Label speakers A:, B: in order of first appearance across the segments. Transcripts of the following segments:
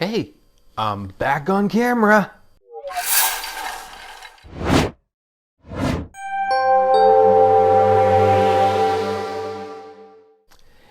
A: Hey, I'm back on camera.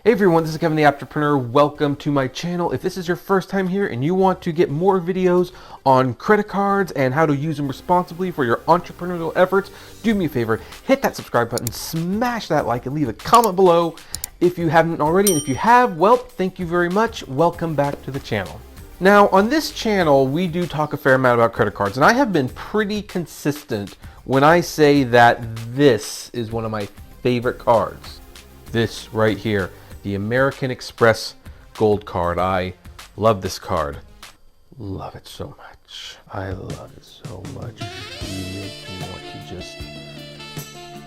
A: Hey everyone, this is Kevin the Apptrepreneur. Welcome to my channel. If this is your first time here and you want to get more videos on credit cards and how to use them responsibly for your entrepreneurial efforts, do me a favor, hit that subscribe button, smash that like, and leave a comment below if you haven't already. And if you have, well, thank you very much. Welcome back to the channel. Now, on this channel, we do talk a fair amount about credit cards, and I have been pretty consistent when I say that this is one of my favorite cards. This right here. The American Express Gold Card. I love this card. Love it so much. I love it so much. You make me want to just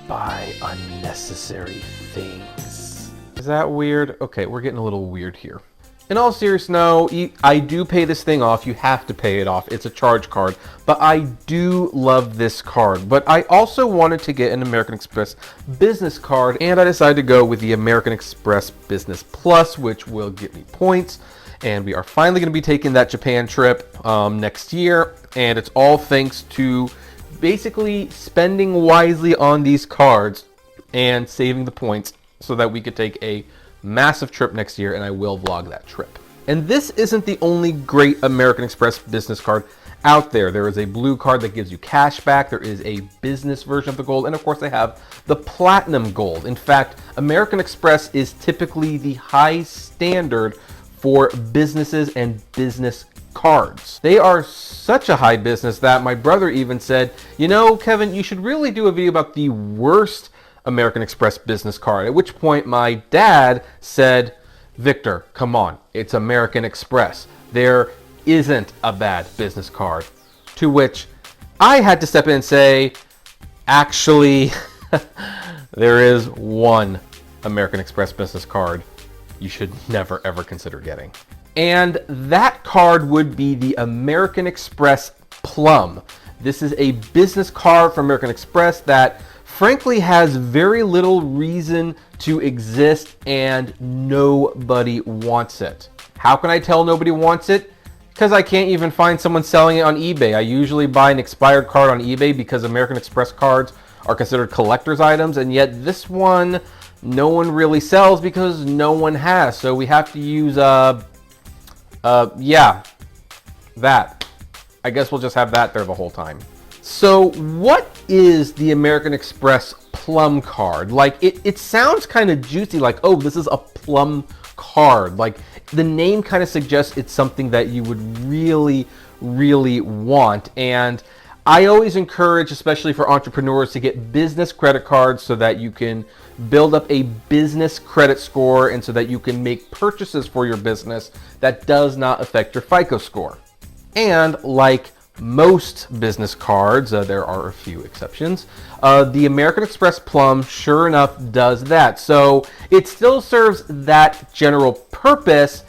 A: buy unnecessary things. Is that weird? Okay, we're getting a little weird here. In all seriousness, no, I do pay this thing off. You have to pay it off. It's a charge card. But I do love this card. But I also wanted to get an American Express business card, and I decided to go with the American Express Business Plus, which will get me points. And we are finally going to be taking that Japan trip next year. And it's all thanks to basically spending wisely on these cards and saving the points so that we could take a massive trip next year, and I will vlog that trip. And this isn't the only great American Express business card out there. There is a blue card that gives you cash back. There is a business version of the gold, and of course they have the platinum gold. In fact, American Express is typically the high standard for businesses and business cards. They are such a high business that my brother even said, you know, Kevin, you should really do a video about the worst American Express business card. At which point my dad said, Victor, come on, it's American Express. There isn't a bad business card. To which I had to step in and say, actually, there is one American Express business card you should never ever consider getting. And that card would be the American Express Plum. This is a business card from American Express that frankly has very little reason to exist, and nobody wants it. How can I tell nobody wants it? Because I can't even find someone selling it on eBay. I usually buy an expired card on eBay because American Express cards are considered collector's items, and yet this one no one really sells because no one has. So we have to use that. I guess we'll just have that there the whole time. So what is the American Express Plum card? Like, it sounds kind of juicy, like, oh, this is a Plum card. Like, the name kind of suggests it's something that you would really, really want. And I always encourage, especially for entrepreneurs, to get business credit cards so that you can build up a business credit score and so that you can make purchases for your business that does not affect your FICO score. And like most business cards, there are a few exceptions, the American Express Plum sure enough does that. So it still serves that general purpose.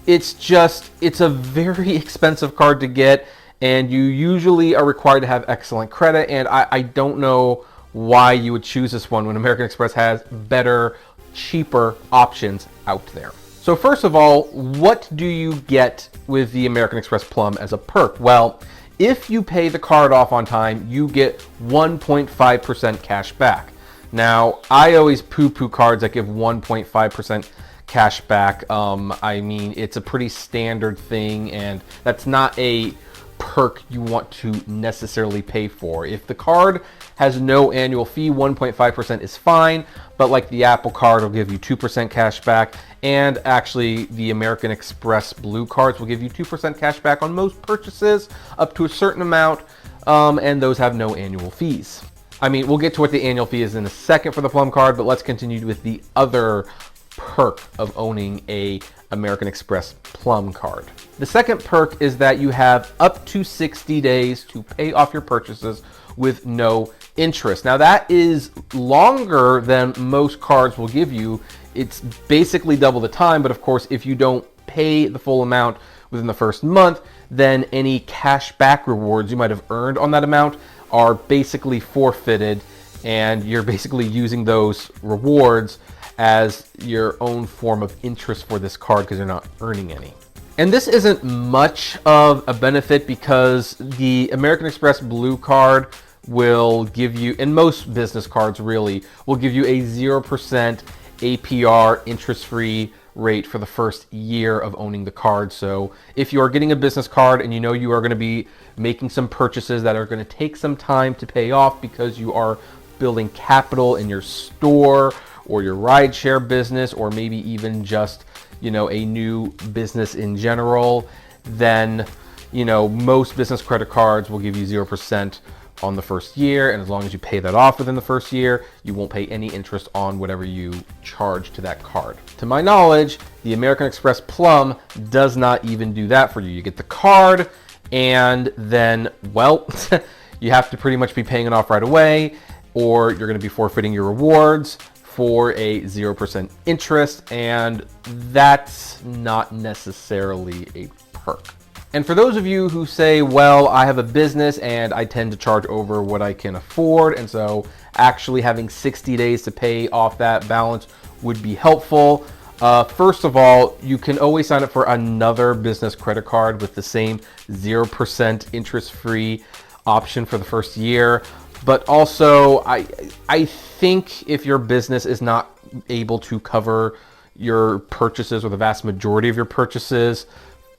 A: It's just, it's a very expensive card to get, and you usually are required to have excellent credit, and I don't know why you would choose this one when American Express has better, cheaper options out there. So first of all, what do you get with the American Express Plum as a perk? Well, if you pay the card off on time, you get 1.5% cash back. Now, I always poo-poo cards that give 1.5% cash back. I mean, it's a pretty standard thing, and that's not a perk you want to necessarily pay for. If the card has no annual fee, 1.5% is fine, but like the Apple card will give you 2% cash back, and actually the American Express Blue cards will give you 2% cash back on most purchases up to a certain amount, and those have no annual fees. I mean, we'll get to what the annual fee is in a second for the Plum card, but let's continue with the other perk of owning a American Express Plum card. The second perk is that you have up to 60 days to pay off your purchases with no interest. Now that is longer than most cards will give you. It's basically double the time, but of course if you don't pay the full amount within the first month, then any cash back rewards you might have earned on that amount are basically forfeited, and you're basically using those rewards as your own form of interest for this card because you're not earning any. And this isn't much of a benefit because the American Express Blue Card will give you, and most business cards really, will give you a 0% APR interest-free rate for the first year of owning the card. So if you are getting a business card and you know you are going to be making some purchases that are going to take some time to pay off because you are building capital in your store or your rideshare business, or maybe even just, you know, a new business in general, then, you know, most business credit cards will give you 0% on the first year. And as long as you pay that off within the first year, you won't pay any interest on whatever you charge to that card. To my knowledge, the American Express Plum does not even do that for you. You get the card and then, well, you have to pretty much be paying it off right away, or you're going to be forfeiting your rewards for a 0% interest, and that's not necessarily a perk. And for those of you who say, well, I have a business and I tend to charge over what I can afford, and so actually having 60 days to pay off that balance would be helpful. First of all, you can always sign up for another business credit card with the same 0% interest-free option for the first year. But also, I think if your business is not able to cover your purchases, or the vast majority of your purchases,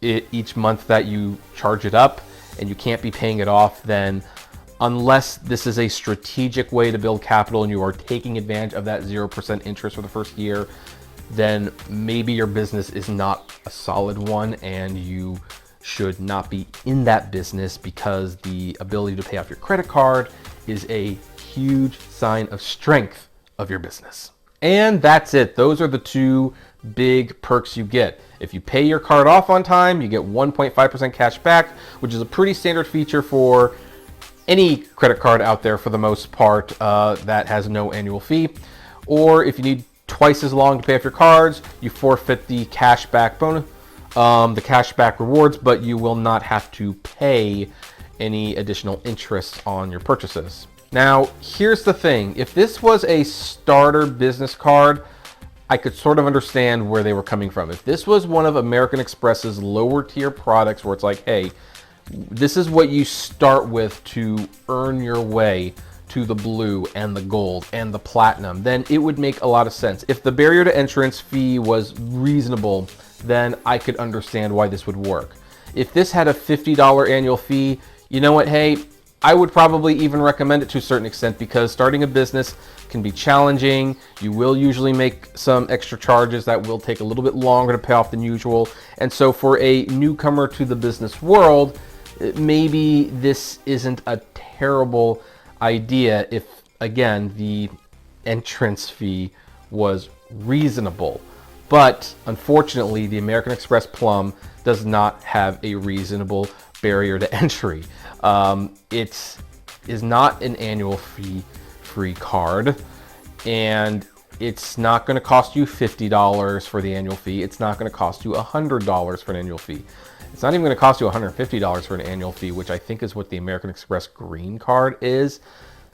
A: each month that you charge it up, and you can't be paying it off, then unless this is a strategic way to build capital and you are taking advantage of that 0% interest for the first year, then maybe your business is not a solid one and you should not be in that business, because the ability to pay off your credit card is a huge sign of strength of your business. And that's it. Those are the two big perks you get. If you pay your card off on time, you get 1.5% cash back, which is a pretty standard feature for any credit card out there for the most part, that has no annual fee. Or if you need twice as long to pay off your cards, you forfeit the cash back bonus, the cash back rewards, but you will not have to pay any additional interest on your purchases. Now, here's the thing. If this was a starter business card, I could sort of understand where they were coming from. If this was one of American Express's lower tier products where it's like, hey, this is what you start with to earn your way to the blue and the gold and the platinum, then it would make a lot of sense. If the barrier to entrance fee was reasonable, then I could understand why this would work. If this had a $50 annual fee, you know what, hey, I would probably even recommend it to a certain extent, because starting a business can be challenging. You will usually make some extra charges that will take a little bit longer to pay off than usual. And so for a newcomer to the business world, maybe this isn't a terrible idea if, again, the entrance fee was reasonable. But unfortunately, the American Express Plum does not have a reasonable barrier to entry. It is not an annual fee free card, and it's not going to cost you $50 for the annual fee. It's not going to cost you $100 for an annual fee. It's not even going to cost you $150 for an annual fee, which I think is what the American Express Green Card is.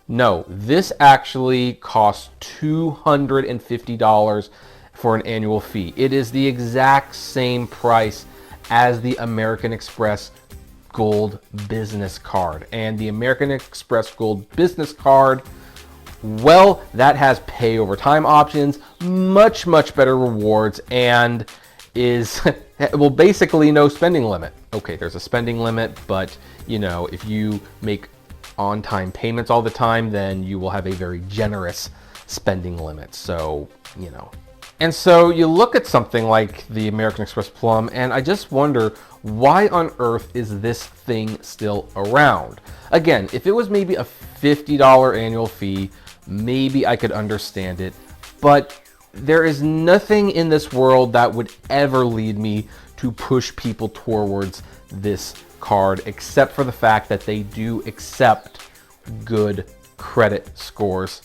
A: No, this actually costs $250 for an annual fee. It is the exact same price as the American Express Gold Business Card. And the American Express Gold Business Card, well, that has pay over time options, much better rewards, and is, well, basically no spending limit. Okay, there's a spending limit, but you know, if you make on-time payments all the time, then you will have a very generous spending limit. So, you know. And so you look at something like the American Express Plum, and I just wonder, why on earth is this thing still around? Again, if it was maybe a $50 annual fee, maybe I could understand it, but there is nothing in this world that would ever lead me to push people towards this card, except for the fact that they do accept good credit scores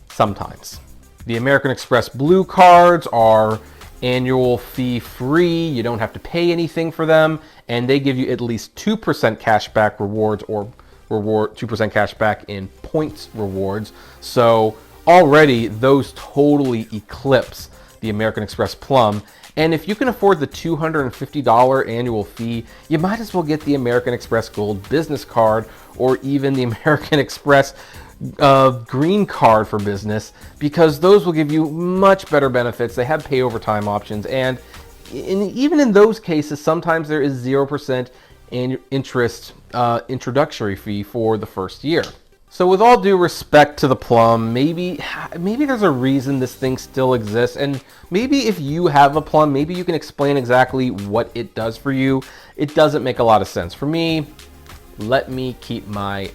A: sometimes. The American Express Blue cards are annual fee free. You don't have to pay anything for them, and they give you at least 2% cash back rewards, or 2% cash back in points rewards. So already those totally eclipse the American Express Plum. And if you can afford the $250 annual fee, you might as well get the American Express Gold Business Card or even the American Express Green Card for Business, because those will give you much better benefits. They have pay over time options, and even in those cases, sometimes there is 0% interest introductory fee for the first year. So with all due respect to the Plum, maybe there's a reason this thing still exists, and maybe if you have a Plum, maybe you can explain exactly what it does for you. It doesn't make a lot of sense. For me, let me keep my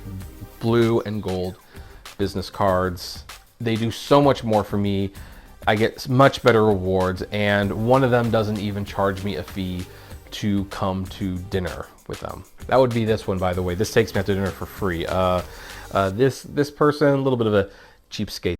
A: blue and gold business cards. They do so much more for me. I get much better rewards, and one of them doesn't even charge me a fee to come to dinner with them. That would be this one, by the way. This takes me out to dinner for free. This person, a little bit of a cheapskate